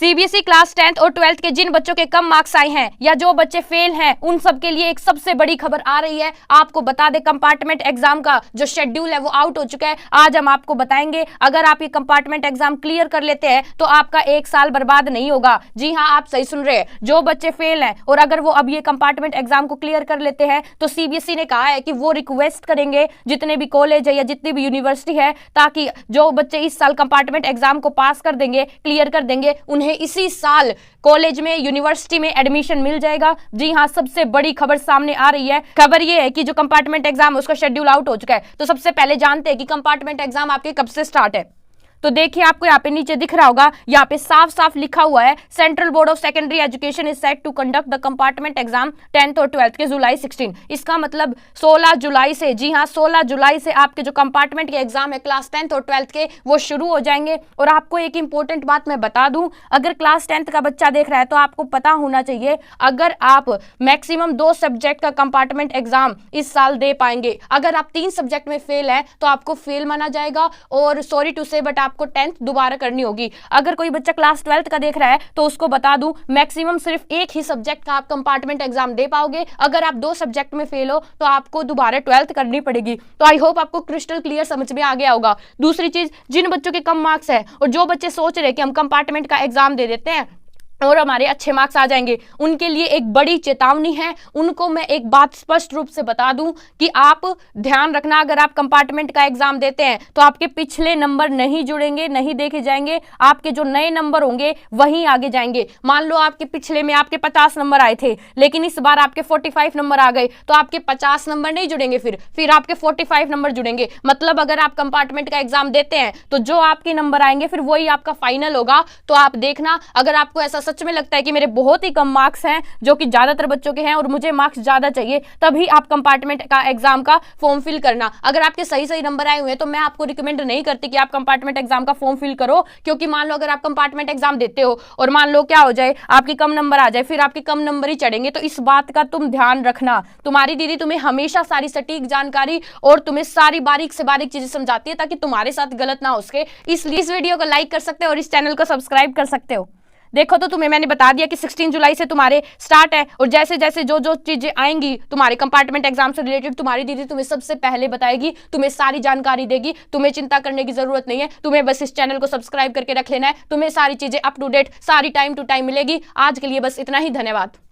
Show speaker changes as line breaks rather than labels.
CBSE class 10th और 12th के जिन बच्चों के कम मार्क्स आए हैं या जो बच्चे फेल हैं उन सब के लिए एक सबसे बड़ी खबर आ रही है। आपको बता दें, कंपार्टमेंट एग्जाम का जो शेड्यूल है वो आउट हो चुका है। आज हम आपको बताएंगे, अगर आप ये कंपार्टमेंट एग्जाम क्लियर कर लेते हैं तो आपका एक साल बर्बाद नहीं होगा। जी हाँ, आप सही सुन रहे हैं, जो बच्चे फेल हैं और अगर वो अब ये कंपार्टमेंट एग्जाम को क्लियर कर लेते हैं तो सीबीएसई ने कहा है कि वो रिक्वेस्ट करेंगे जितने भी कॉलेज है या जितनी भी यूनिवर्सिटी है, ताकि जो बच्चे इस साल कंपार्टमेंट एग्जाम को पास कर देंगे, क्लियर कर देंगे, उन्हें इसी साल कॉलेज में, यूनिवर्सिटी में एडमिशन मिल जाएगा। जी हां, सबसे बड़ी खबर सामने आ रही है। खबर यह है कि जो कंपार्टमेंट एग्जाम है उसका शेड्यूल आउट हो चुका है। तो सबसे पहले जानते हैं कि कंपार्टमेंट एग्जाम आपके कब से स्टार्ट है। तो देखिए, आपको यहाँ पे नीचे दिख रहा होगा, यहाँ पे साफ साफ लिखा हुआ है, central board of secondary education is set to conduct the compartment exam 10th और 12th के जुलाई 16। इसका मतलब 16 जुलाई से, जी हाँ 16 जुलाई से आपके जो कंपार्टमेंट के एग्जाम है क्लास 10th और 12th के, वो शुरू हो जाएंगे। और आपको एक इंपॉर्टेंट बात मैं बता दूं, अगर क्लास 10th का बच्चा देख रहा है तो आपको पता होना चाहिए, अगर आप मैक्सिमम 2 सब्जेक्ट का कंपार्टमेंट एग्जाम इस साल दे पाएंगे। अगर आप 3 सब्जेक्ट में फेल है तो आपको फेल माना जाएगा और सॉरी टू से बट आपको 10th दोबारा करनी होगी। अगर कोई बच्चा क्लास 12th का देख रहा है तो उसको बता दूं, मैक्सिमम सिर्फ एक ही सब्जेक्ट का आप कंपार्टमेंट एग्जाम दे पाओगे। अगर आप 2 सब्जेक्ट में फेल हो तो आपको दोबारा 12th करनी पड़ेगी। तो आई होप आपको क्रिस्टल क्लियर समझ में आ गया होगा। दूसरी चीज, जिन बच्चों के कम मार्क्स है और जो बच्चे सोच रहे हैं कि हम कंपार्टमेंट का एग्जाम दे देते हैं और हमारे अच्छे मार्क्स आ जाएंगे, उनके लिए एक बड़ी चेतावनी है। उनको मैं एक बात स्पष्ट रूप से बता दूं कि आप ध्यान रखना, अगर आप कंपार्टमेंट का एग्जाम देते हैं तो आपके पिछले नंबर नहीं जुड़ेंगे, नहीं देखे जाएंगे। आपके जो नए नंबर होंगे वहीं आगे जाएंगे। मान लो आपके पिछले में आपके 50 नंबर आए थे, लेकिन इस बार आपके 45 नंबर आ गए, तो आपके 50 नंबर नहीं जुड़ेंगे, फिर आपके 45 नंबर जुड़ेंगे। मतलब अगर आप कंपार्टमेंट का एग्जाम देते हैं तो जो आपके नंबर आएंगे फिर वही आपका फाइनल होगा। तो आप देखना, अगर आपको ऐसा सच में लगता है कि मेरे बहुत ही कम मार्क्स हैं, जो कि ज्यादातर बच्चों के हैं, और मुझे मार्क्स ज्यादा चाहिए, तभी आप कंपार्टमेंट का एग्जाम का फॉर्म फिल करना। अगर आपके सही सही नंबर आए हुए हैं तो मैं आपको रिकमेंड नहीं करती कि आप कंपार्टमेंट एग्जाम का फॉर्म फिल करो, क्योंकि मान लो अगर आप कंपार्टमेंट एग्जाम देते हो और मान लो क्या हो जाए, आपके कम नंबर आ जाए, फिर आपके कम नंबर ही चढ़ेंगे। तो इस बात का तुम ध्यान रखना। तुम्हारी दीदी तुम्हें हमेशा सारी सटीक जानकारी और तुम्हें सारी बारीक से बारीक चीजें समझाती है, ताकि तुम्हारे साथ गलत ना हो सके। इसलिए इस वीडियो को लाइक कर सकते हो और इस चैनल को सब्सक्राइब कर सकते हो। देखो, तो तुम्हें मैंने बता दिया कि 16 जुलाई से तुम्हारे स्टार्ट है, और जैसे जैसे जो जो चीजें आएंगी तुम्हारे कंपार्टमेंट एग्जाम से रिलेटेड, तुम्हारी दीदी तुम्हें सबसे पहले बताएगी, तुम्हें सारी जानकारी देगी। तुम्हें चिंता करने की जरूरत नहीं है, तुम्हें बस इस चैनल को सब्सक्राइब करके रख लेना है। तुम्हें सारी चीजें अप टू डेट, सारी टाइम टू टाइम मिलेगी। आज के लिए बस इतना ही, धन्यवाद।